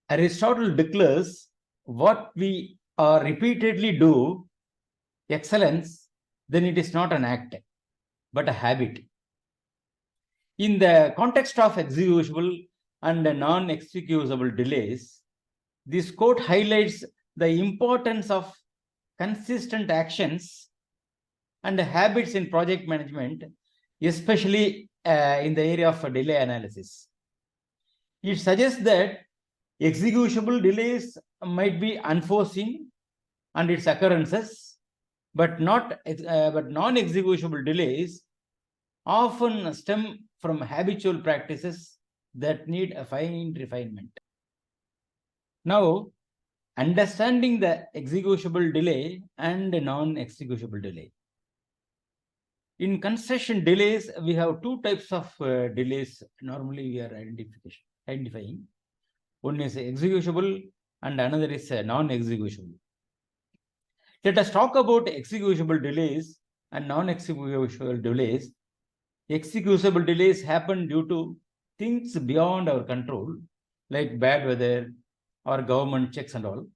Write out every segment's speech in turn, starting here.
Aristotle declares what we repeatedly do, excellence, then it is not an act, but a habit. In the context of excusable and non-excusable delays, this quote highlights the importance of consistent actions and habits in project management, especially in the area of delay analysis. It suggests that executable delays might be unforeseen and its occurrences, but non-executable delays often stem from habitual practices that need a fine refinement. Now, understanding the executable delay and non-executable delay. In construction delays, we have two types of delays normally we are identifying. One is executable and another is non-executable. Let us talk about executable delays and non-executable delays. Executable delays happen due to things beyond our control, like bad weather or government checks and all.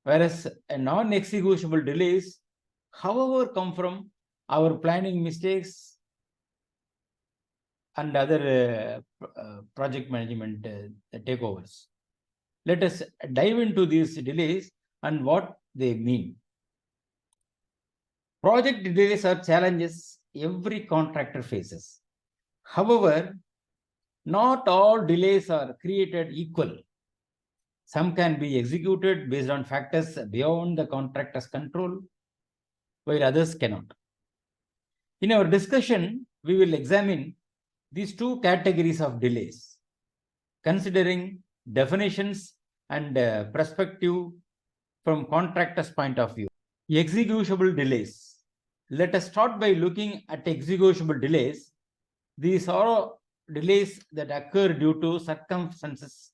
Whereas non-executable delays, however, come from our planning mistakes and other project management takeovers. Let us dive into these delays and what they mean. Project delays are challenges every contractor faces. However, not all delays are created equal. Some can be executed based on factors beyond the contractor's control, while others cannot. In our discussion, we will examine these two categories of delays, considering definitions and perspective from contractor's point of view. Executable delays. Let us start by looking at executable delays. These are delays that occur due to circumstances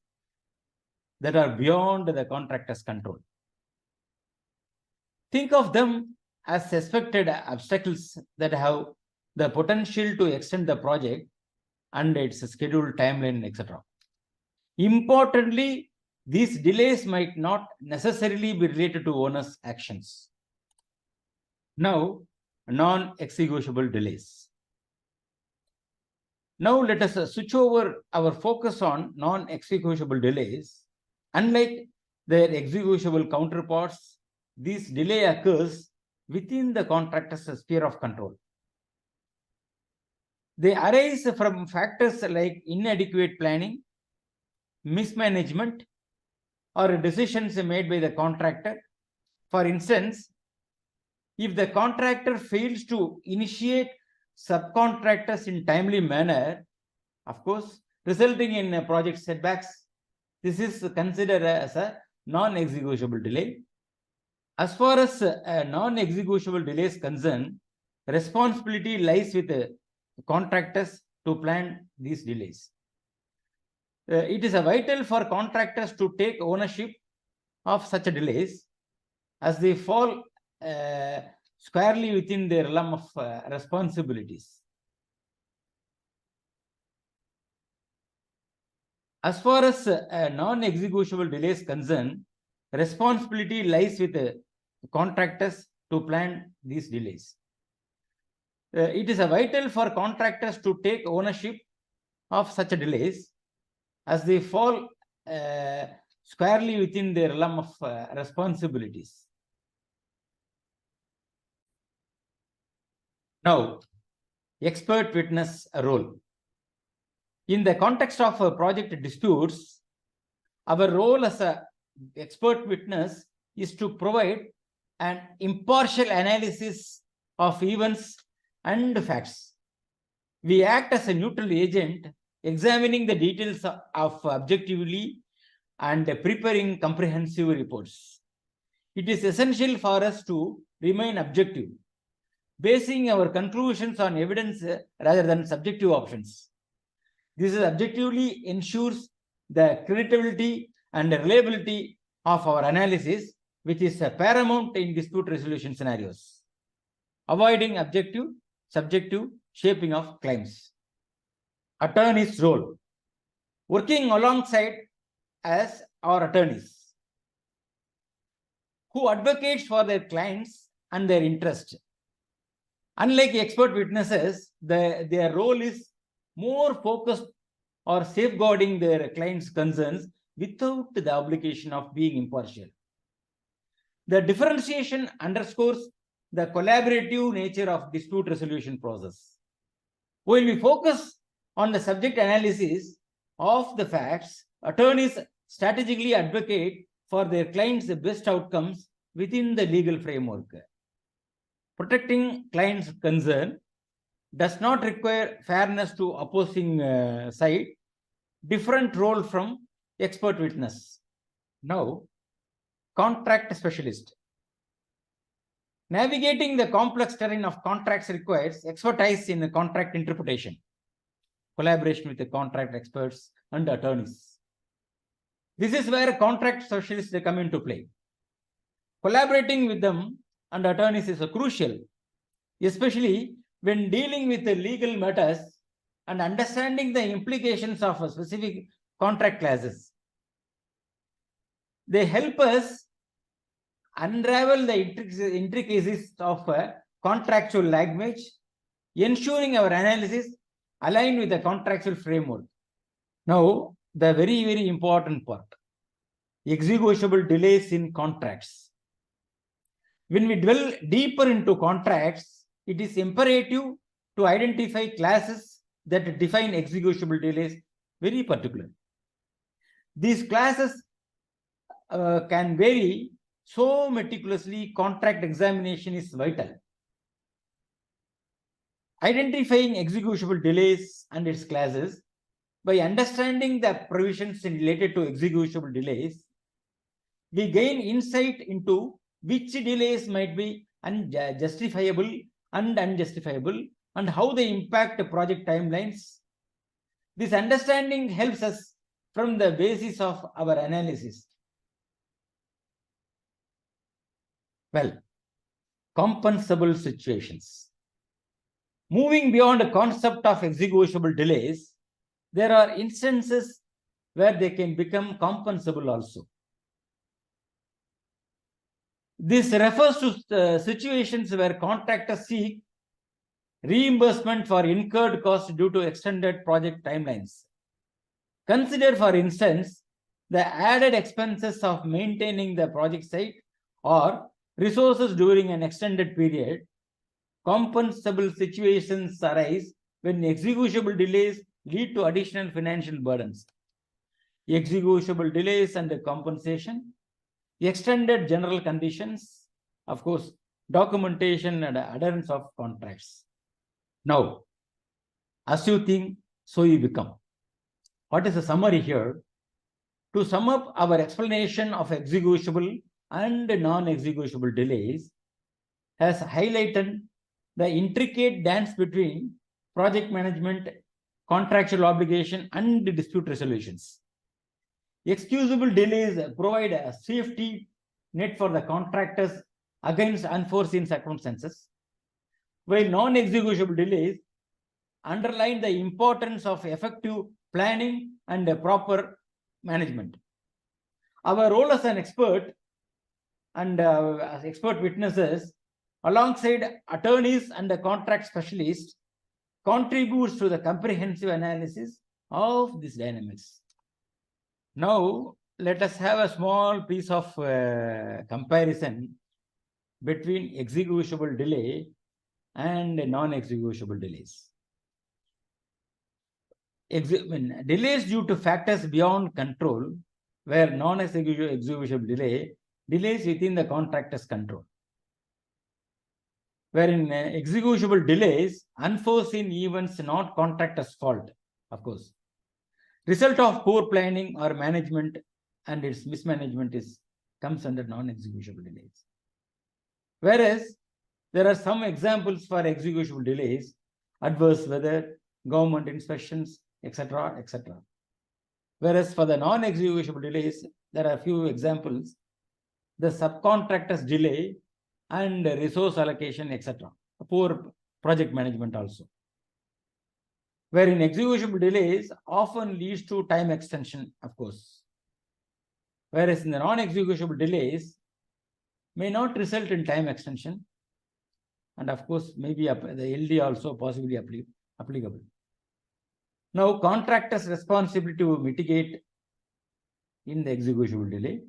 that are beyond the contractor's control. Think of them as suspected obstacles that have the potential to extend the project and its scheduled timeline, etc. Importantly, these delays might not necessarily be related to owner's actions. Now, non-executable delays. Now, let us switch over our focus on non-executable delays. Unlike their executable counterparts, this delay occurs within the contractor's sphere of control. They arise from factors like inadequate planning, mismanagement, or decisions made by the contractor. For instance, if the contractor fails to initiate subcontractors in timely manner, of course, resulting in project setbacks, this is considered as a non-executable delay. As far as non-executable delay is concerned, responsibility lies with contractors to plan these delays. It is vital for contractors to take ownership of such delays as they fall squarely within their realm of responsibilities. As far as non-executable delays concerned, responsibility lies with contractors to plan these delays. It is vital for contractors to take ownership of such delays as they fall squarely within their realm of responsibilities. Now, expert witness role. In the context of project disputes, our role as an expert witness is to provide an impartial analysis of events and facts. We act as a neutral agent, examining the details of objectively and preparing comprehensive reports. It is essential for us to remain objective, basing our conclusions on evidence rather than subjective options. This objectively ensures the credibility and reliability of our analysis, which is paramount in dispute resolution scenarios, avoiding objective, subjective shaping of claims. Attorney's role. Working alongside as or attorneys who advocates for their clients and their interest. Unlike expert witnesses, their role is more focused or safeguarding their clients' concerns without the obligation of being impartial. The differentiation underscores the collaborative nature of dispute resolution process. While we focus on the subject analysis of the facts, attorneys strategically advocate for their clients' best outcomes within the legal framework. Protecting clients' concern does not require fairness to opposing side, different role from expert witness. Now, contract specialist. Navigating the complex terrain of contracts requires expertise in contract interpretation, collaboration with the contract experts and attorneys. This is where contract specialists come into play. Collaborating with them and attorneys is crucial, especially when dealing with the legal matters and understanding the implications of specific contract classes. They help us unravel the intricacies of contractual language, ensuring our analysis align with the contractual framework. Now, the very, very important part, executable delays in contracts. When we dwell deeper into contracts, it is imperative to identify classes that define executable delays very particularly. These classes can vary so meticulously, contract examination is vital. Identifying executable delays and its classes by understanding the provisions related to executable delays, we gain insight into which delays might be justifiable and unjustifiable and how they impact project timelines. This understanding helps us from the basis of our analysis. Well, compensable situations. Moving beyond the concept of executable delays, there are instances where they can become compensable also. This refers to situations where contractors seek reimbursement for incurred costs due to extended project timelines. Consider, for instance, the added expenses of maintaining the project site or resources during an extended period. Compensable situations arise when executable delays lead to additional financial burdens. Executable delays and compensation, extended general conditions, of course, documentation and adherence of contracts. Now, as you think, so you become. What is the summary here? To sum up our explanation of executable and non-executable delays has highlighted the intricate dance between project management, contractual obligation, and dispute resolutions. Excusable delays provide a safety net for the contractors against unforeseen circumstances, while non-executable delays underline the importance of effective planning and proper management. Our role as an expert and as expert witnesses, alongside attorneys and the contract specialists, contributes to the comprehensive analysis of these dynamics. Now, let us have a small piece of comparison between executable delay and non-executable delays. Delays due to factors beyond control, where non-executable delays within the contractor's control. Wherein executable delays, unforeseen events, not contractor's fault, of course. Result of poor planning or management and its mismanagement comes under non-executable delays. Whereas there are some examples for executable delays, adverse weather, government inspections, etc., etc. Whereas for the non-executable delays, there are a few examples: the subcontractor's delay and resource allocation, etc. Poor project management also. Wherein executable delays often leads to time extension, of course. whereas in the non-executable delays may not result in time extension, and of course maybe the LD also possibly applicable. Now, contractor's responsibility to mitigate in the executable delay,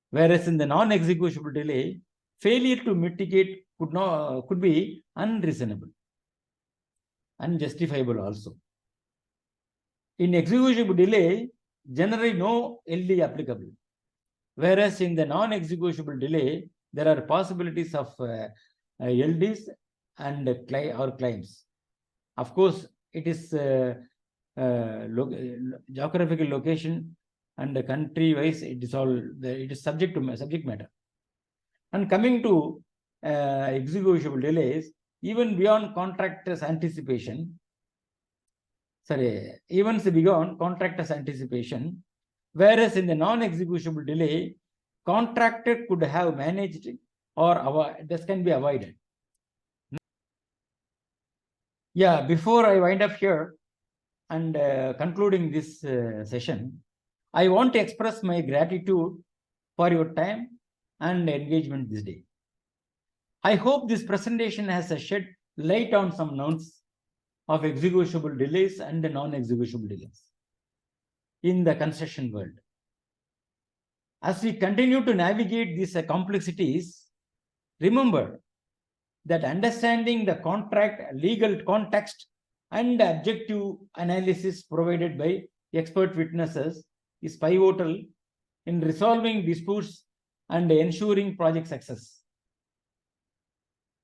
whereas in the non-executable delay, failure to mitigate could be unreasonable, unjustifiable also. In executable delay, generally no LD applicable, whereas in the non-executable delay, there are possibilities of LDs and or claims. Of course, it is geographical location and country wise, it is all it is subject matter. And coming to executable delays, even beyond contractor's anticipation, events beyond contractor's anticipation, whereas in the non-executable delay, contractor could have managed or this can be avoided. Yeah, before I wind up here and concluding this session, I want to express my gratitude for your time and engagement this day. I hope this presentation has shed light on some nouns of executable delays and non-executable delays in the construction world. As we continue to navigate these complexities, remember that understanding the contract legal context and objective analysis provided by expert witnesses is pivotal in resolving disputes and ensuring project success.